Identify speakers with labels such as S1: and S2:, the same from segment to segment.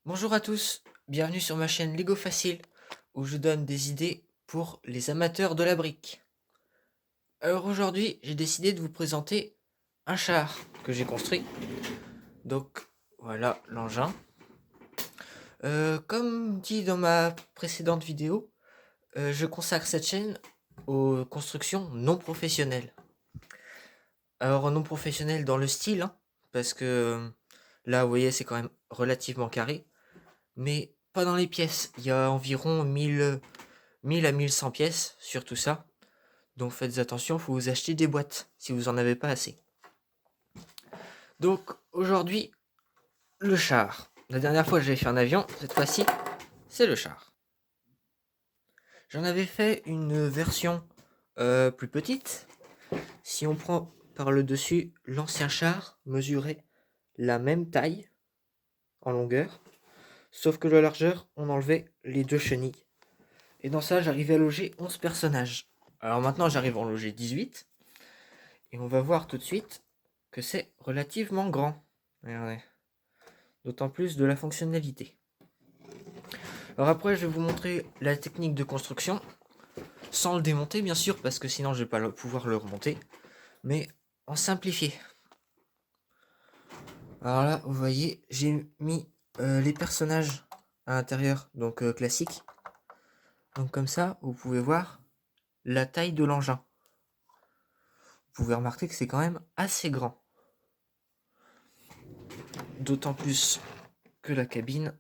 S1: Bonjour à tous, bienvenue sur ma chaîne Lego Facile, où je donne des idées pour les amateurs de la brique. Alors aujourd'hui, j'ai décidé de vous présenter un char que j'ai construit. Donc voilà l'engin. Comme dit dans ma précédente vidéo, je consacre cette chaîne aux constructions non professionnelles. Alors non professionnelles dans le style, hein, parce que là vous voyez c'est quand même relativement carré, mais pas dans les pièces. Il y a environ 1000 à 1100 pièces sur tout ça. Donc faites attention, il faut vous acheter des boîtes si vous en avez pas assez. Donc aujourd'hui, le char. La dernière fois j'avais fait un avion, cette fois-ci, c'est le char. J'en avais fait une version plus petite. Si on prend par le dessus, l'ancien char mesurait la même taille en longueur, sauf que la largeur, on enlevait les deux chenilles. Et dans ça, j'arrivais à loger 11 personnages. Alors maintenant, j'arrive à en loger 18. Et on va voir tout de suite que c'est relativement grand. Regardez. D'autant plus de la fonctionnalité. Alors après, je vais vous montrer la technique de construction, sans le démonter bien sûr, parce que sinon je vais pas pouvoir le remonter, mais en simplifié. Alors là, vous voyez, j'ai mis les personnages à l'intérieur, donc classique. Donc comme ça, vous pouvez voir la taille de l'engin. Vous pouvez remarquer que c'est quand même assez grand. D'autant plus que la cabine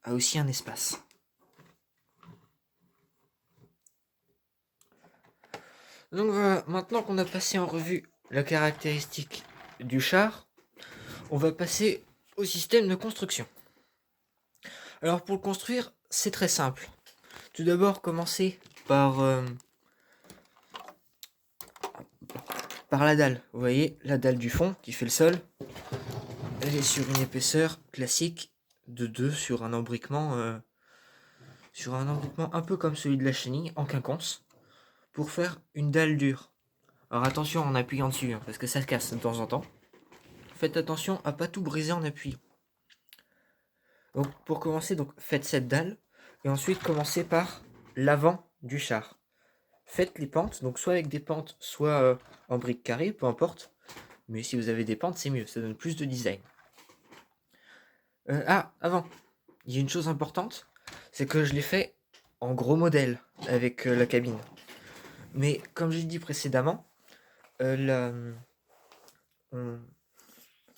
S1: a aussi un espace. Donc voilà, maintenant qu'on a passé en revue la caractéristique du char, on va passer au système de construction. Alors pour le construire, c'est très simple. Tout d'abord, commencer par la dalle. Vous voyez, la dalle du fond qui fait le sol, elle est sur une épaisseur classique de 2 sur un embriquement un peu comme celui de la chenille, en quinconce, pour faire une dalle dure. Alors attention en appuyant dessus, hein, parce que ça se casse de temps en temps. Faites attention à pas tout briser en appuyant. Donc pour commencer, donc faites cette dalle et ensuite commencez par l'avant du char. Faites les pentes, donc soit avec des pentes, soit en briques carrées, peu importe. Mais si vous avez des pentes, c'est mieux, ça donne plus de design. Avant, il y a une chose importante, c'est que je l'ai fait en gros modèle avec la cabine. Mais comme j'ai dit précédemment, on-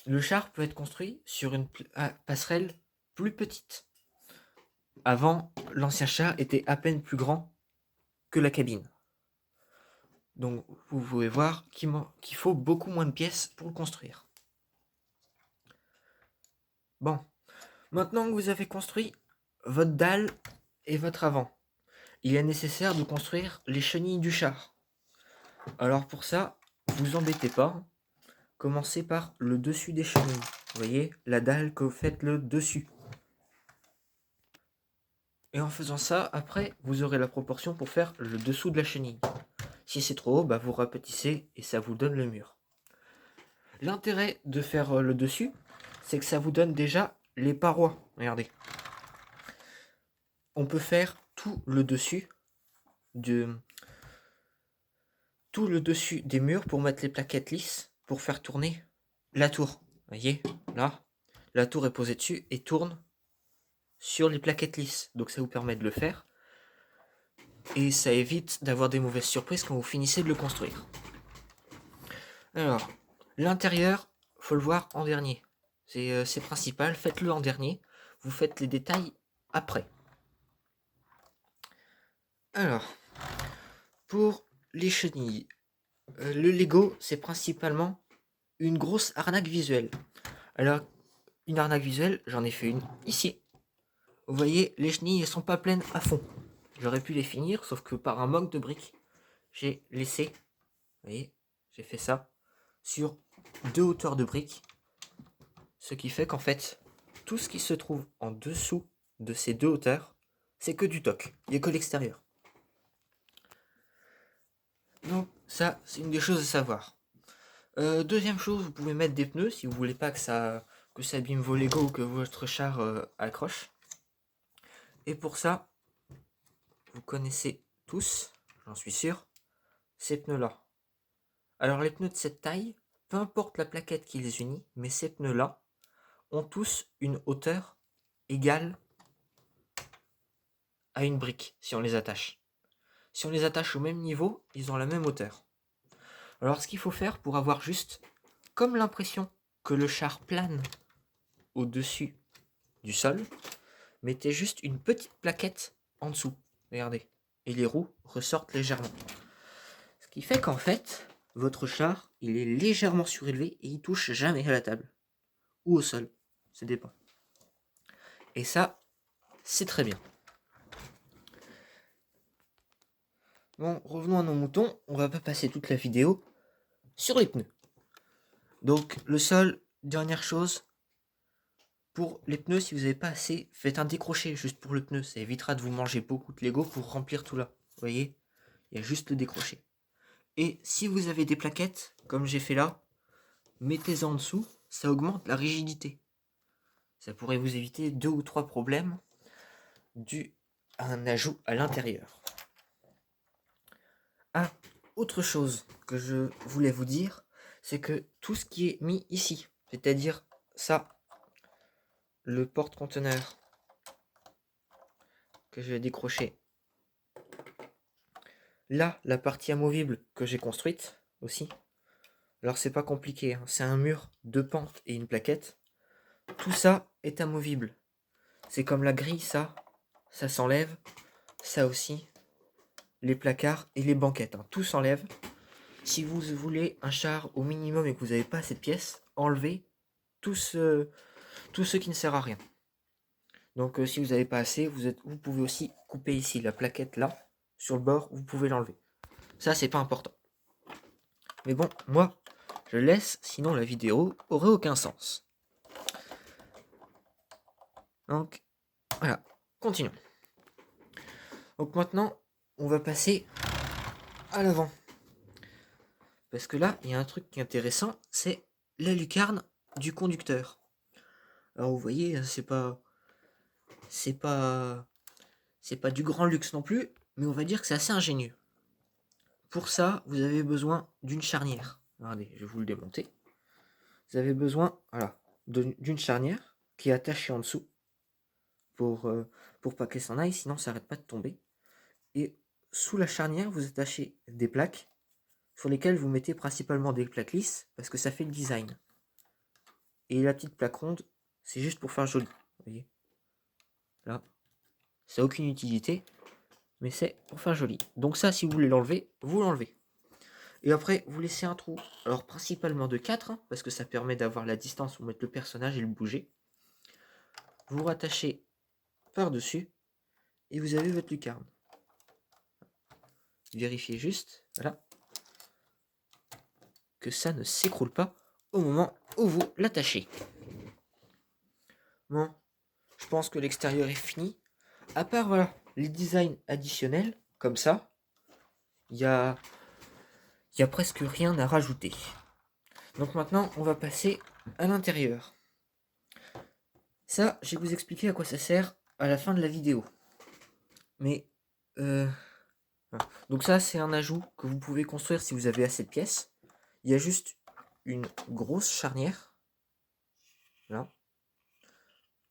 S1: le char peut être construit sur une passerelle plus petite. Avant, l'ancien char était à peine plus grand que la cabine. Donc vous pouvez voir qu'il faut beaucoup moins de pièces pour le construire. Bon, maintenant que vous avez construit votre dalle et votre avant, il est nécessaire de construire les chenilles du char. Alors pour ça, vous embêtez pas, commencez par le dessus des chenilles. Vous voyez, la dalle que vous faites le dessus. Et en faisant ça, après, vous aurez la proportion pour faire le dessous de la chenille. Si c'est trop haut, bah vous rapetissez et ça vous donne le mur. L'intérêt de faire le dessus, c'est que ça vous donne déjà les parois. Regardez. On peut faire de, tout le dessus des murs pour mettre les plaquettes lisses pour faire tourner la tour. Vous voyez, là, la tour est posée dessus et tourne sur les plaquettes lisses. Donc ça vous permet de le faire. Et ça évite d'avoir des mauvaises surprises quand vous finissez de le construire. Alors, l'intérieur, faut le voir en dernier. C'est principal, faites-le en dernier. Vous faites les détails après. Alors, pour les chenilles, le Lego, c'est principalement une grosse arnaque visuelle. Alors, une arnaque visuelle, j'en ai fait une ici. Vous voyez, les chenilles, elles sont pas pleines à fond. J'aurais pu les finir, sauf que par un manque de briques, j'ai laissé, vous voyez, j'ai fait ça sur 2 hauteurs de briques. Ce qui fait qu'en fait, tout ce qui se trouve en dessous de ces 2 hauteurs, c'est que du toc. Il n'y a que l'extérieur. Donc ça, c'est une des choses à savoir. Deuxième chose, vous pouvez mettre des pneus si vous voulez pas que ça abîme vos Lego ou que votre char accroche. Et pour ça, vous connaissez tous, j'en suis sûr, ces pneus-là. Alors les pneus de cette taille, peu importe la plaquette qui les unit, mais ces pneus-là ont tous une hauteur égale à une brique si on les attache. Si on les attache au même niveau, ils ont la même hauteur. Alors ce qu'il faut faire pour avoir juste comme l'impression que le char plane au-dessus du sol, mettez juste une petite plaquette en dessous. Regardez. Et les roues ressortent légèrement. Ce qui fait qu'en fait, votre char, il est légèrement surélevé et il touche jamais à la table. Ou au sol. Ça dépend. Et ça, c'est très bien. Bon, revenons à nos moutons. On va pas passer toute la vidéo sur les pneus. Donc, le sol, dernière chose. Pour les pneus, si vous n'avez pas assez, faites un décroché juste pour le pneu. Ça évitera de vous manger beaucoup de Lego pour remplir tout là. Vous voyez, il y a juste le décroché. Et si vous avez des plaquettes, comme j'ai fait là, mettez-en en dessous, ça augmente la rigidité. Ça pourrait vous éviter 2 ou 3 problèmes dus à un ajout à l'intérieur. Ah, autre chose que je voulais vous dire, c'est que tout ce qui est mis ici, c'est-à-dire ça, le porte-conteneur que je vais décrocher, là, la partie amovible que j'ai construite aussi. Alors c'est pas compliqué, hein. C'est un mur, 2 pentes et une plaquette. Tout ça est amovible. C'est comme la grille, ça s'enlève. Ça aussi, les placards et les banquettes, hein. Tout s'enlève. Si vous voulez un char au minimum et que vous n'avez pas cette pièce, enlevez tout ce qui ne sert à rien. Donc si vous n'avez pas assez, vous pouvez aussi couper ici la plaquette là, sur le bord, vous pouvez l'enlever. Ça, c'est pas important. Mais bon, moi, je laisse, sinon la vidéo aurait aucun sens. Donc, voilà, continuons. Donc maintenant, on va passer à l'avant. Parce que là, il y a un truc qui est intéressant, c'est la lucarne du conducteur. Alors vous voyez, c'est pas du grand luxe non plus, mais on va dire que c'est assez ingénieux. Pour ça, vous avez besoin d'une charnière. Regardez, je vais vous le démonter. Vous avez besoin, voilà, d'une charnière qui est attachée en dessous pour pas qu'elle s'en aille, sinon ça n'arrête pas de tomber. Et sous la charnière, vous attachez des plaques sur lesquelles vous mettez principalement des plaques lisses parce que ça fait le design. Et la petite plaque ronde, c'est juste pour faire joli. Vous voyez, là, ça n'a aucune utilité, mais c'est pour faire joli. Donc ça, si vous voulez l'enlever, vous l'enlevez. Et après, vous laissez un trou. Alors principalement de 4, hein, parce que ça permet d'avoir la distance pour mettre le personnage et le bouger. Vous rattachez par-dessus et vous avez votre lucarne. Vérifiez juste, voilà, que ça ne s'écroule pas au moment où vous l'attachez. Bon, je pense que l'extérieur est fini. À part, voilà, les designs additionnels, comme ça, il y a presque rien à rajouter. Donc maintenant, on va passer à l'intérieur. Ça, je vais vous expliquer à quoi ça sert à la fin de la vidéo. Mais, voilà. Donc ça, c'est un ajout que vous pouvez construire si vous avez assez de pièces. Il y a juste une grosse charnière, là,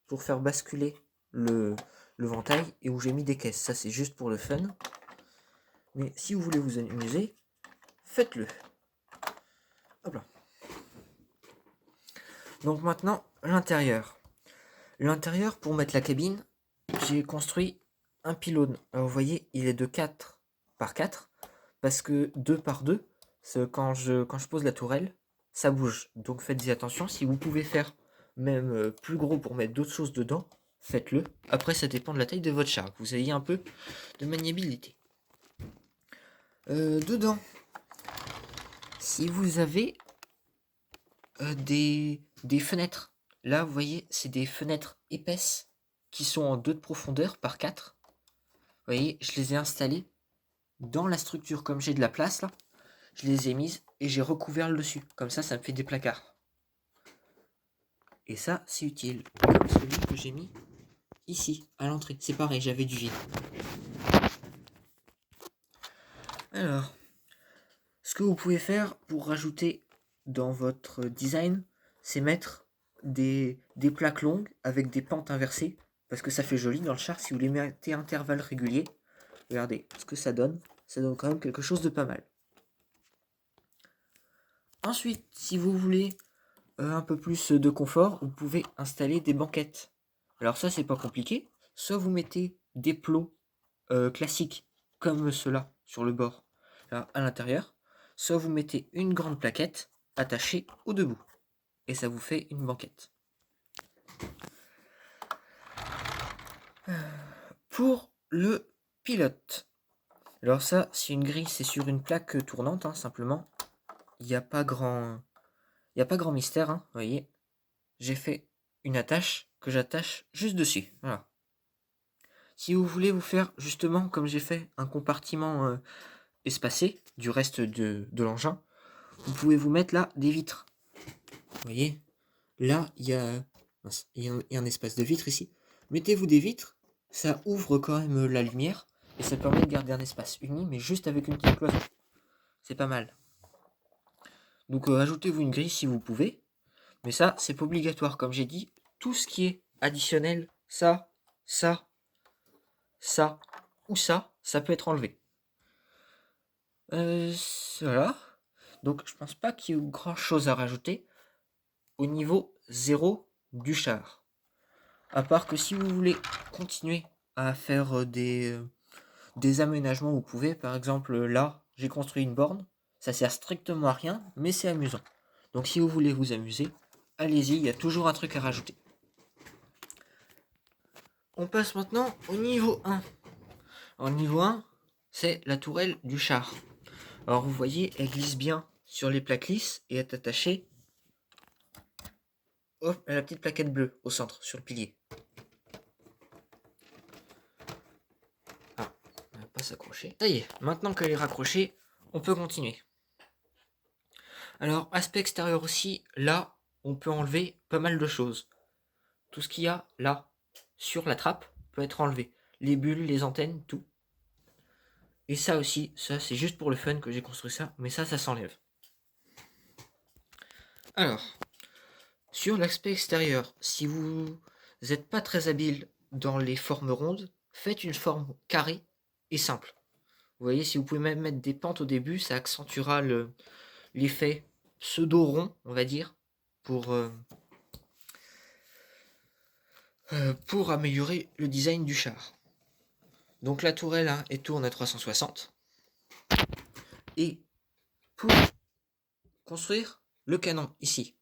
S1: pour faire basculer le ventail et où j'ai mis des caisses. Ça, c'est juste pour le fun. Mais si vous voulez vous amuser, faites-le. Hop là. Donc maintenant, l'intérieur. L'intérieur, pour mettre la cabine, j'ai construit un pylône. Alors vous voyez, il est de 4 par 4, parce que 2 par 2, quand je pose la tourelle, ça bouge. Donc faites-y attention. Si vous pouvez faire même plus gros pour mettre d'autres choses dedans, faites-le. Après, ça dépend de la taille de votre char. Vous ayez un peu de maniabilité. Dedans, si vous avez des fenêtres, là vous voyez, c'est des fenêtres épaisses qui sont en 2 de profondeur par 4. Vous voyez, je les ai installées dans la structure. Comme j'ai de la place là, je les ai mises et j'ai recouvert le dessus. Comme ça me fait des placards. Et ça, c'est utile. Comme celui que j'ai mis ici, à l'entrée. C'est pareil, j'avais du vide. Alors, ce que vous pouvez faire pour rajouter dans votre design, c'est mettre des plaques longues avec des pentes inversées. Parce que ça fait joli dans le char si vous les mettez à intervalles réguliers. Regardez ce que ça donne. Ça donne quand même quelque chose de pas mal. Ensuite, si vous voulez un peu plus de confort, vous pouvez installer des banquettes. Alors ça, c'est pas compliqué. Soit vous mettez des plots classiques comme ceux-là sur le bord là, à l'intérieur, soit vous mettez une grande plaquette attachée ou debout. Et ça vous fait une banquette. Pour le pilote. Alors ça, c'est une grille, c'est sur une plaque tournante, hein, simplement. Il n'y a pas grand mystère, hein, vous voyez. J'ai fait une attache que j'attache juste dessus. Voilà. Si vous voulez vous faire justement, comme j'ai fait, un compartiment espacé du reste de l'engin, vous pouvez vous mettre là des vitres. Vous voyez, là il y a un espace de vitres ici. Mettez-vous des vitres, ça ouvre quand même la lumière et ça permet de garder un espace uni, mais juste avec une petite cloison. C'est pas mal. Donc ajoutez-vous une grille si vous pouvez, mais ça c'est pas obligatoire. Comme j'ai dit, tout ce qui est additionnel, ça ou ça peut être enlevé. Voilà. Donc je pense pas qu'il y ait grand chose à rajouter au niveau 0 du char. À part que si vous voulez continuer à faire des aménagements, vous pouvez. Par exemple, là, j'ai construit une borne. Ça sert strictement à rien, mais c'est amusant. Donc si vous voulez vous amuser, allez-y, il y a toujours un truc à rajouter. On passe maintenant au niveau 1. En niveau 1, c'est la tourelle du char. Alors vous voyez, elle glisse bien sur les plaques lisses et est attachée à la petite plaquette bleue au centre, sur le pilier. Ah, on va pas s'accrocher. Ça y est, maintenant qu'elle est raccrochée, on peut continuer. Alors, aspect extérieur aussi, là, on peut enlever pas mal de choses. Tout ce qu'il y a là, sur la trappe, peut être enlevé. Les bulles, les antennes, tout. Et ça aussi, ça c'est juste pour le fun que j'ai construit ça, mais ça s'enlève. Alors, sur l'aspect extérieur, si vous n'êtes pas très habile dans les formes rondes, faites une forme carrée et simple. Vous voyez, si vous pouvez même mettre des pentes au début, ça accentuera l'effet pseudo-rond, on va dire, pour améliorer le design du char. Donc la tourelle hein, elle tourne à 360. Et pour construire le canon ici,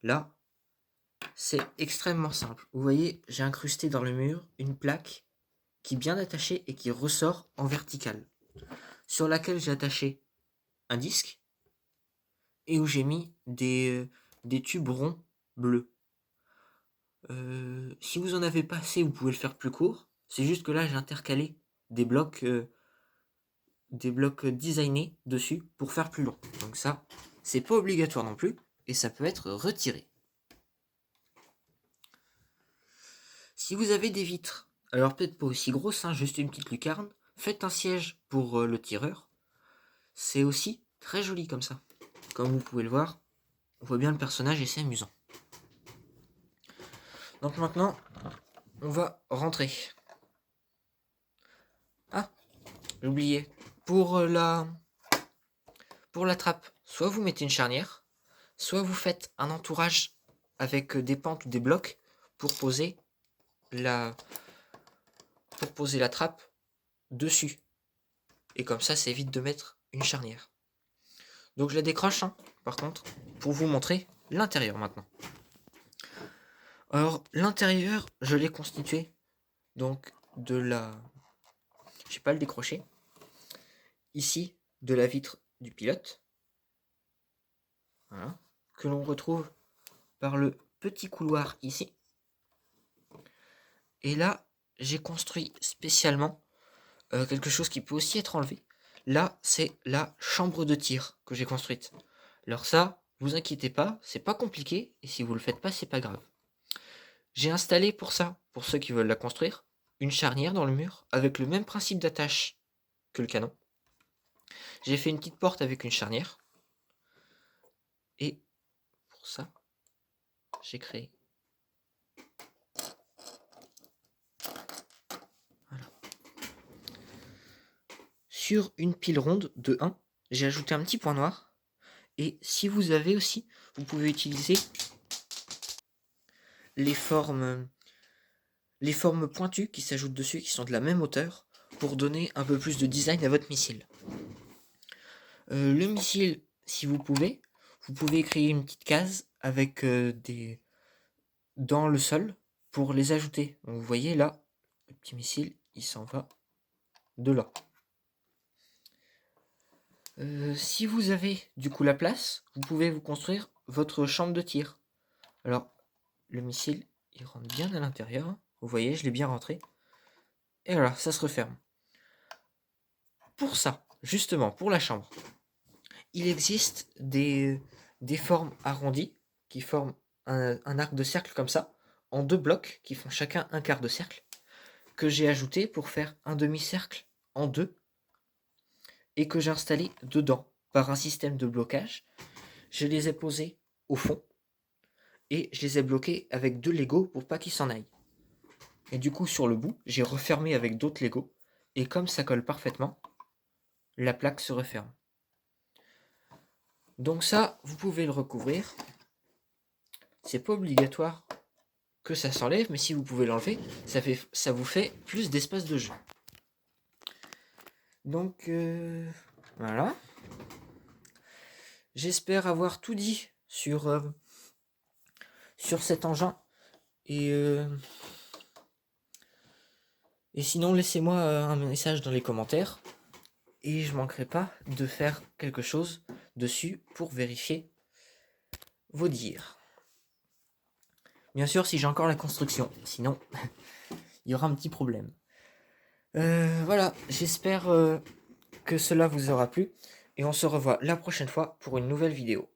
S1: là, c'est extrêmement simple. Vous voyez, j'ai incrusté dans le mur une plaque qui est bien attachée et qui ressort en verticale, sur laquelle j'ai attaché un disque et où j'ai mis des tubes ronds bleus. Si vous en avez pas assez, vous pouvez le faire plus court. C'est juste que là, j'ai intercalé des blocs designés dessus pour faire plus long. Donc ça, c'est pas obligatoire non plus et ça peut être retiré. Si vous avez des vitres, alors peut-être pas aussi grosses, hein, juste une petite lucarne, faites un siège pour le tireur. C'est aussi très joli comme ça. Comme vous pouvez le voir, on voit bien le personnage et c'est amusant. Donc maintenant, on va rentrer. Ah, j'ai oublié. Pour la trappe, soit vous mettez une charnière, soit vous faites un entourage avec des pentes ou des blocs pour poser la trappe dessus. Et comme ça, ça évite de mettre une charnière. Donc je la décroche, hein, par contre, pour vous montrer l'intérieur maintenant. Alors l'intérieur, je l'ai constitué donc de la... Je vais pas le décrocher. Ici, de la vitre du pilote. Voilà. Que l'on retrouve par le petit couloir ici. Et là, j'ai construit spécialement quelque chose qui peut aussi être enlevé. Là, c'est la chambre de tir que j'ai construite. Alors ça, vous inquiétez pas, c'est pas compliqué, et si vous le faites pas, c'est pas grave. J'ai installé pour ça, pour ceux qui veulent la construire, une charnière dans le mur avec le même principe d'attache que le canon. J'ai fait une petite porte avec une charnière. Et pour ça, j'ai créé. Voilà. Sur une pile ronde de 1, j'ai ajouté un petit point noir. Et si vous avez aussi, vous pouvez utiliser les formes pointues qui s'ajoutent dessus, qui sont de la même hauteur, pour donner un peu plus de design à votre missile. Le missile, si vous pouvez créer une petite case avec dans le sol pour les ajouter. Donc vous voyez là, le petit missile, il s'en va de là. Si vous avez du coup la place, vous pouvez vous construire votre chambre de tir. Alors, le missile, il rentre bien à l'intérieur. Vous voyez, je l'ai bien rentré. Et voilà, ça se referme. Pour ça, justement, pour la chambre, il existe des formes arrondies qui forment un arc de cercle comme ça, en 2 blocs qui font chacun un quart de cercle, que j'ai ajouté pour faire un demi-cercle en 2 et que j'ai installé dedans par un système de blocage. Je les ai posés au fond et je les ai bloqués avec 2 Lego pour pas qu'ils s'en aillent. Et du coup, sur le bout, j'ai refermé avec d'autres Lego et comme ça colle parfaitement, la plaque se referme. Donc ça, vous pouvez le recouvrir. C'est pas obligatoire que ça s'enlève, mais si vous pouvez l'enlever, ça vous fait plus d'espace de jeu. Donc voilà. J'espère avoir tout dit sur cet engin. Et sinon, laissez-moi un message dans les commentaires. Et je manquerai pas de faire quelque chose dessus pour vérifier vos dires. Bien sûr, si j'ai encore la construction. Sinon, il y aura un petit problème. Voilà, j'espère que cela vous aura plu. Et on se revoit la prochaine fois pour une nouvelle vidéo.